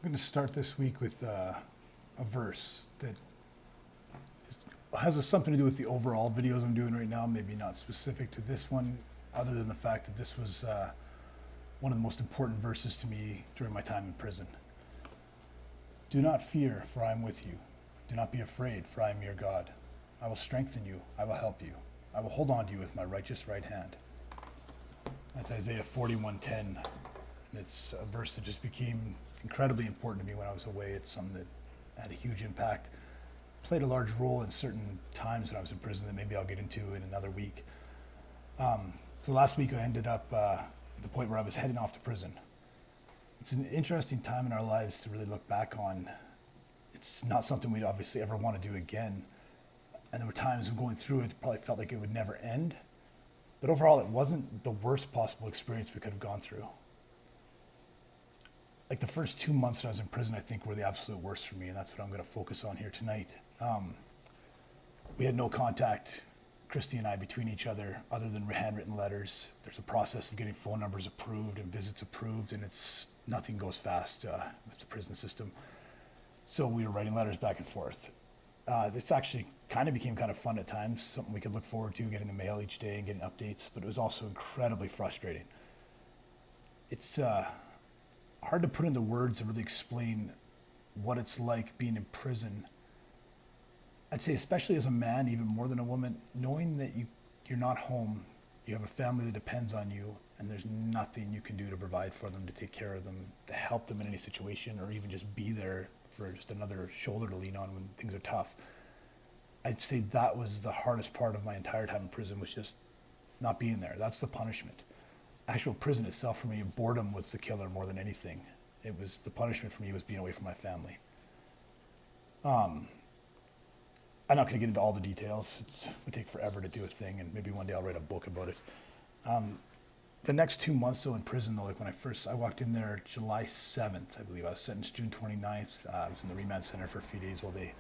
I'm going to start this week with a verse that has something to do with the overall videos I'm doing right now, maybe not specific to this one, other than the fact that this was one of the most important verses to me during my time in prison. Do not fear, for I am with you. Do not be afraid, for I am your God. I will strengthen you. I will help you. I will hold on to you with my righteous right hand. That's Isaiah 41:10. And it's a verse that just became incredibly important to me when I was away. It's something that had a huge impact, played a large role in certain times when I was in prison that maybe I'll get into in another week. So last week I ended up at the point where I was heading off to prison. It's an interesting time in our lives to really look back on. It's not something we'd obviously ever want to do again. And there were times of going through it probably felt like it would never end. But overall, it wasn't the worst possible experience we could have gone through. Like the first 2 months that I was in prison, I think were the absolute worst for me, and that's what I'm going to focus on here tonight. We had no contact, Christy and I, between each other than handwritten letters. There's a process of getting phone numbers approved and visits approved, and nothing goes fast with the prison system. So we were writing letters back and forth. This actually kind of became kind of fun at times, something we could look forward to, getting the mail each day and getting updates, but it was also incredibly frustrating. It's hard to put into words and really explain what it's like being in prison. I'd say especially as a man, even more than a woman, knowing that you're not home, you have a family that depends on you, and there's nothing you can do to provide for them, to take care of them, to help them in any situation, or even just be there for just another shoulder to lean on when things are tough. I'd say that was the hardest part of my entire time in prison, was just not being there. That's the punishment. Actual prison itself for me, boredom was the killer more than anything. It was the punishment for me, was being away from my family. I'm not going to get into all the details. It would take forever to do a thing, and maybe one day I'll write a book about it. The next 2 months though in prison, though, like when I walked in there July 7th, I believe. I was sentenced June 29th. I was in the remand center for a few days while they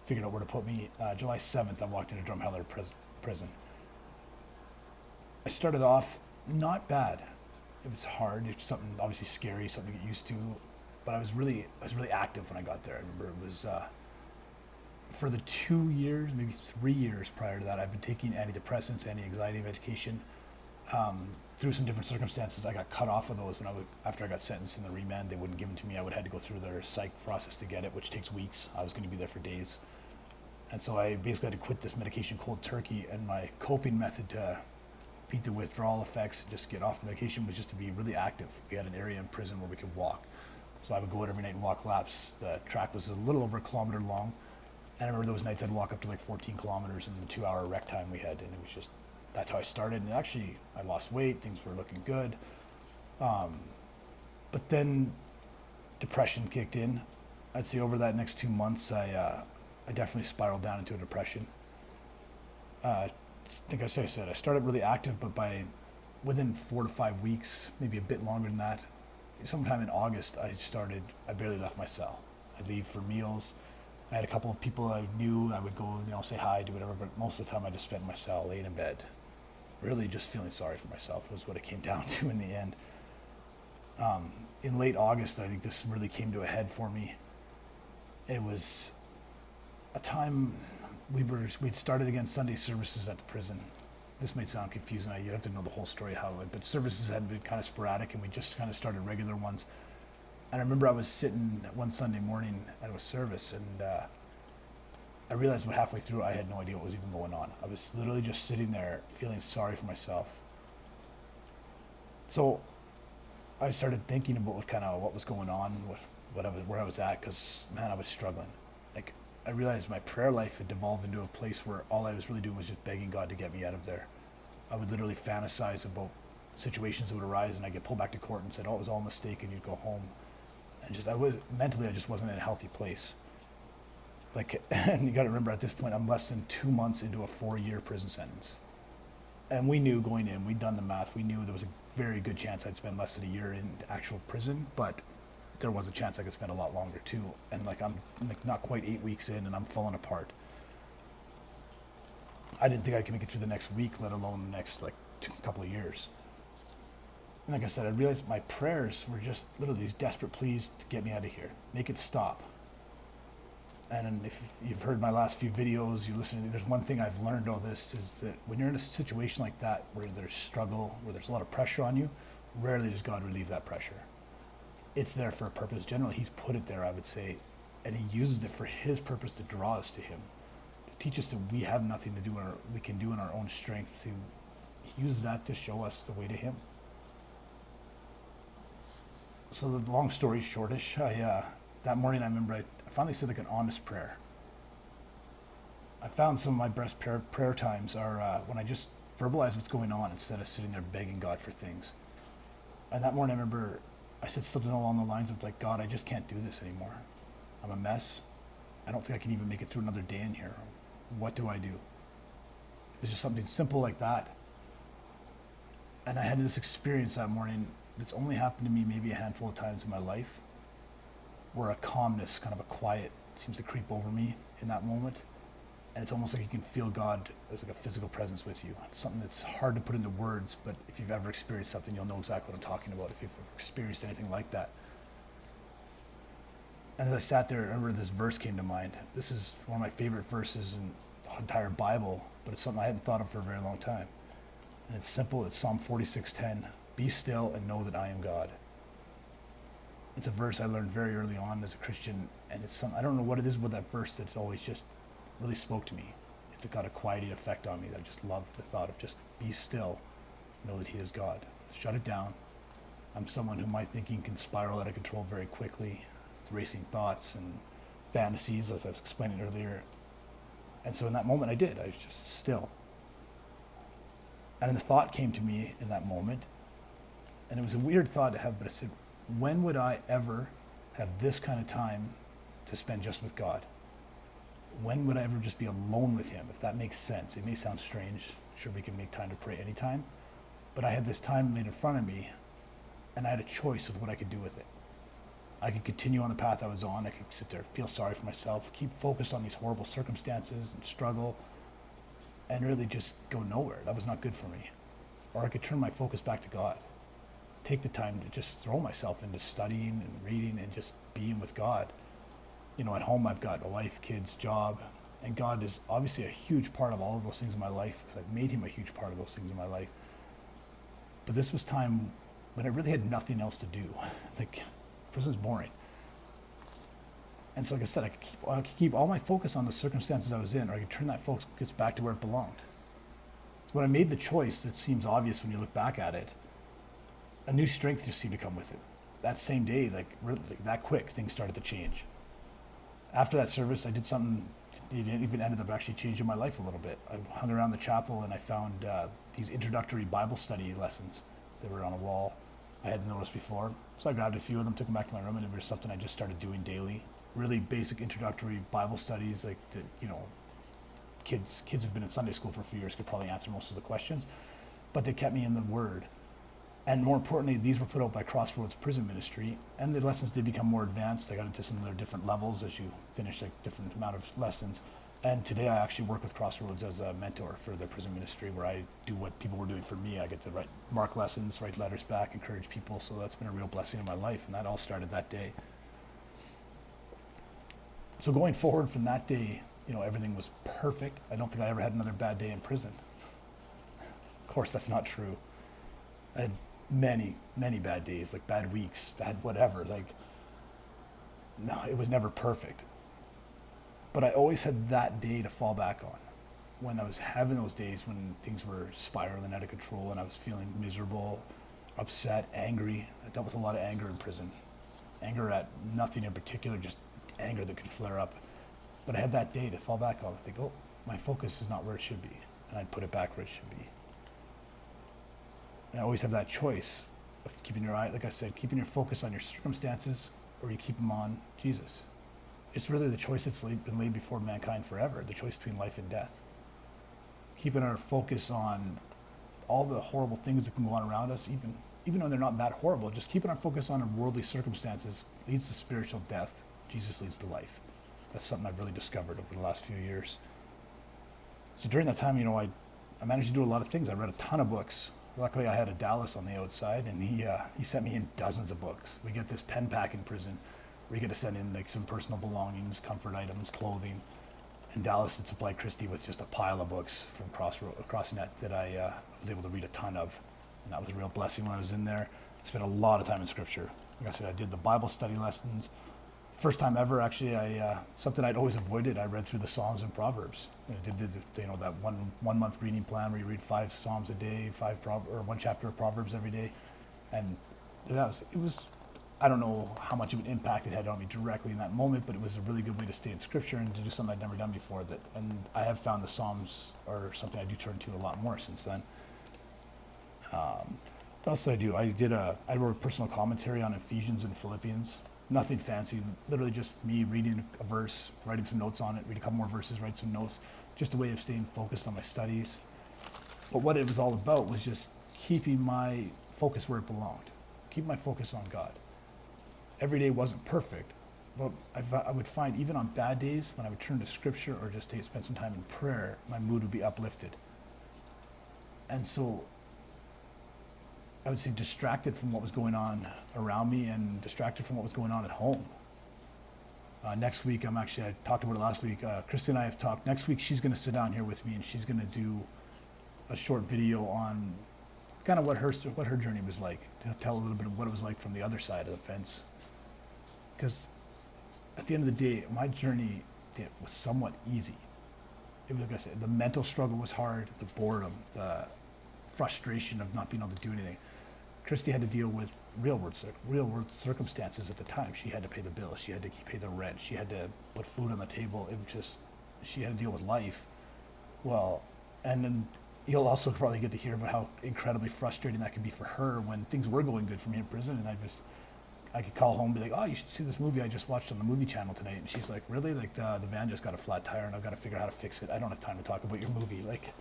figured out where to put me. July 7th, I walked into Drumheller prison. I started off not bad. It was hard. It's something obviously scary, something to get used to. But I was really active when I got there. I remember it was for the 2 years, maybe 3 years prior to that, I've been taking antidepressants, anti-anxiety medication. Through some different circumstances, I got cut off of those after I got sentenced in the remand. They wouldn't give them to me. I would have to go through their psych process to get it, which takes weeks. I was going to be there for days. And so I basically had to quit this medication cold turkey, and my coping method to beat the withdrawal effects, just get off the medication, was just to be really active. We had an area in prison where we could walk. So I would go out every night and walk laps. The track was a little over a kilometer long. And I remember those nights I'd walk up to like 14 kilometers in the 2-hour rec time we had, and it was just, that's how I started. And actually, I lost weight, things were looking good. But then depression kicked in. I'd say over that next 2 months, I definitely spiraled down into a depression. I think I said, I started really active, but within 4 to 5 weeks, maybe a bit longer than that, sometime in August, I barely left my cell. I'd leave for meals. I had a couple of people I knew. I would go, say hi, do whatever, but most of the time I just spent in my cell, laying in bed. Really just feeling sorry for myself was what it came down to in the end. In late August, I think this really came to a head for me. It was a time we'd started again Sunday services at the prison. This might sound confusing. You have to know the whole story how it went, but services had been kind of sporadic, and we just kind of started regular ones. And I remember I was sitting one Sunday morning at a service, and I realized about halfway through I had no idea what was even going on. I was literally just sitting there feeling sorry for myself. So I started thinking about what was going on, where I was at, because man, I was struggling. Like, I realized my prayer life had devolved into a place where all I was really doing was just begging God to get me out of there. I would literally fantasize about situations that would arise, and I'd get pulled back to court and said, oh, it was all a mistake, and you'd go home. And mentally, I just wasn't in a healthy place. Like, and you got to remember, at this point, I'm less than 2 months into a 4-year prison sentence. And we knew going in, we'd done the math, we knew there was a very good chance I'd spend less than a year in actual prison, but there was a chance I could spend a lot longer too. And I'm not quite 8 weeks in, and I'm falling apart. I didn't think I could make it through the next week, let alone the next couple of years. And like I said, I realized my prayers were just literally these desperate pleas to get me out of here, make it stop. And if you've heard my last few videos, you listen, there's one thing I've learned all this is that when you're in a situation like that, where there's struggle, where there's a lot of pressure on you, rarely does God relieve that pressure. It's there for a purpose. Generally, he's put it there, I would say, and he uses it for his purpose to draw us to him, to teach us that we have nothing to do, we can do in our own strength. He uses that to show us the way to him. So the long story shortish, that morning I remember I finally said like an honest prayer. I found some of my best prayer times are when I just verbalize what's going on instead of sitting there begging God for things. And that morning I remember I said something along the lines of like, God, I just can't do this anymore. I'm a mess. I don't think I can even make it through another day in here. What do I do? It's just something simple like that. And I had this experience that morning that's only happened to me maybe a handful of times in my life, where a calmness, kind of a quiet, seems to creep over me in that moment. And it's almost like you can feel God as like a physical presence with you. It's something that's hard to put into words, but if you've ever experienced something, you'll know exactly what I'm talking about, if you've experienced anything like that. And as I sat there, I remember this verse came to mind. This is one of my favorite verses in the entire Bible, but it's something I hadn't thought of for a very long time. And it's simple, it's Psalm 46:10. Be still and know that I am God. It's a verse I learned very early on as a Christian, and it's I don't know what it is with that verse that always just really spoke to me. It's got a quieting effect on me that I just loved the thought of just be still, know that he is God. Shut it down. I'm someone who my thinking can spiral out of control very quickly, with racing thoughts and fantasies, as I was explaining earlier. And so in that moment I did. I was just still. And the thought came to me in that moment, and it was a weird thought to have, but I said, when would I ever have this kind of time to spend just with God? When would I ever just be alone with him, if that makes sense? It may sound strange. Sure, we can make time to pray anytime. But I had this time laid in front of me, and I had a choice of what I could do with it. I could continue on the path I was on. I could sit there, feel sorry for myself, keep focused on these horrible circumstances and struggle, and really just go nowhere. That was not good for me. Or I could turn my focus back to God. Take the time to just throw myself into studying and reading and just being with God. You know, at home I've got a wife, kids, job, and God is obviously a huge part of all of those things in my life because I've made him a huge part of those things in my life. But this was time when I really had nothing else to do. Like, prison's boring. And so like I said, I could keep all my focus on the circumstances I was in, or I could turn that focus back to where it belonged. So when I made the choice, it seems obvious when you look back at it, a new strength just seemed to come with it. That same day, like that quick, things started to change. After that service, I did something it even ended up actually changing my life a little bit. I hung around the chapel and I found these introductory Bible study lessons that were on a wall I hadn't noticed before. So I grabbed a few of them, took them back to my room, and it was something I just started doing daily. Really basic introductory Bible studies, like kids have been in Sunday school for a few years, could probably answer most of the questions, but they kept me in the Word. And more importantly, these were put out by Crossroads Prison Ministry, and the lessons did become more advanced. I got into some of their different levels as you finish a different amount of lessons. And today I actually work with Crossroads as a mentor for their prison ministry, where I do what people were doing for me. I get to mark lessons, write letters back, encourage people. So that's been a real blessing in my life, and that all started that day. So going forward from that day, everything was perfect. I don't think I ever had another bad day in prison. Of course, that's not true. I had many, many bad days, like bad weeks, bad whatever. No, it was never perfect. But I always had that day to fall back on. When I was having those days when things were spiraling out of control and I was feeling miserable, upset, angry. I dealt with a lot of anger in prison. Anger at nothing in particular, just anger that could flare up. But I had that day to fall back on and think, oh, my focus is not where it should be. And I'd put it back where it should be. And I always have that choice of keeping your eye, like I said, keeping your focus on your circumstances, or you keep them on Jesus. It's really the choice that's been laid before mankind forever, the choice between life and death. Keeping our focus on all the horrible things that can go on around us, even though they're not that horrible, just keeping our focus on worldly circumstances leads to spiritual death. Jesus leads to life. That's something I've really discovered over the last few years. So during that time, I managed to do a lot of things. I read a ton of books. Luckily, I had a Dallas on the outside, and he sent me in dozens of books. We get this pen pack in prison where you get to send in like some personal belongings, comfort items, clothing. And Dallas had supplied Christy with just a pile of books from CrossNet that I was able to read a ton of. And that was a real blessing when I was in there. I spent a lot of time in Scripture. Like I said, I did the Bible study lessons. First time ever, actually, something I'd always avoided. I read through the Psalms and Proverbs. I did that one month reading plan where you read 5 Psalms a day, or one chapter of Proverbs every day, and it was. I don't know how much of an impact it had on me directly in that moment, but it was a really good way to stay in Scripture and to do something I'd never done before. And I have found the Psalms are something I do turn to a lot more since then. What else did I do? I wrote a personal commentary on Ephesians and Philippians. Nothing fancy, literally just me reading a verse, writing some notes on it, read a couple more verses, write some notes, just a way of staying focused on my studies. But what it was all about was just keeping my focus where it belonged, keep my focus on God. Every day wasn't perfect, but I would find even on bad days, when I would turn to Scripture or just spend some time in prayer, my mood would be uplifted. And so I would say distracted from what was going on around me and distracted from what was going on at home. Next week, I talked about it last week. Christy and I have talked. Next week, she's going to sit down here with me and she's going to do a short video on kind of what her journey was like, to tell a little bit of what it was like from the other side of the fence. Because at the end of the day, my journey was somewhat easy. It was, like I said, the mental struggle was hard, the boredom, the frustration of not being able to do anything. Christy had to deal with real world circumstances at the time. She had to pay the bills. She had to pay the rent. She had to put food on the table. She had to deal with life. Well, and then you'll also probably get to hear about how incredibly frustrating that could be for her when things were going good for me in prison, and I could call home and be like, oh, you should see this movie I just watched on the movie channel tonight. And she's like, really? Like the van just got a flat tire and I've got to figure out how to fix it. I don't have time to talk about your movie. Like,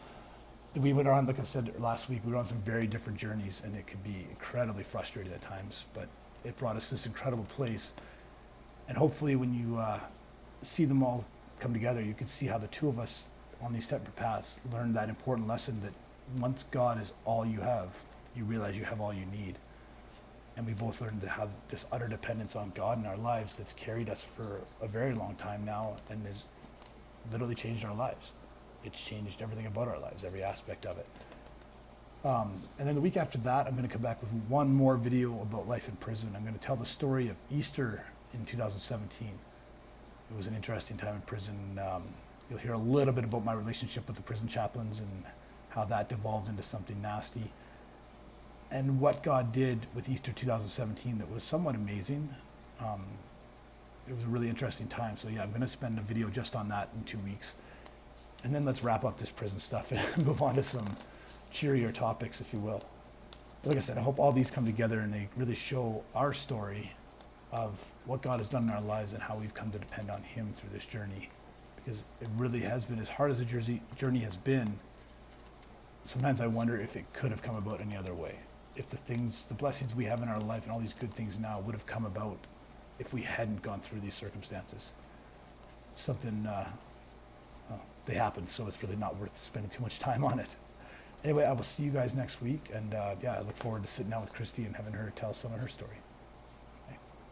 we went on, like I said last week, we were on some very different journeys, and it could be incredibly frustrating at times, but it brought us to this incredible place. And hopefully when you see them all come together, you can see how the two of us on these separate paths learned that important lesson that once God is all you have, you realize you have all you need. And we both learned to have this utter dependence on God in our lives that's carried us for a very long time now and has literally changed our lives. It's changed everything about our lives, every aspect of it. And then the week after that, I'm going to come back with one more video about life in prison. I'm going to tell the story of Easter in 2017. It was an interesting time in prison. You'll hear a little bit about my relationship with the prison chaplains and how that devolved into something nasty. And what God did with Easter 2017 that was somewhat amazing. It was a really interesting time. So yeah, I'm going to spend a video just on that in 2 weeks. And then let's wrap up this prison stuff and move on to some cheerier topics, if you will. But like I said, I hope all these come together and they really show our story of what God has done in our lives and how we've come to depend on Him through this journey. Because it really has been, as hard as the journey has been, sometimes I wonder if it could have come about any other way. If the blessings we have in our life and all these good things now would have come about if we hadn't gone through these circumstances. Something, they happened, so it's really not worth spending too much time on it. Anyway, I will see you guys next week, and I look forward to sitting down with Christy and having her tell some of her story.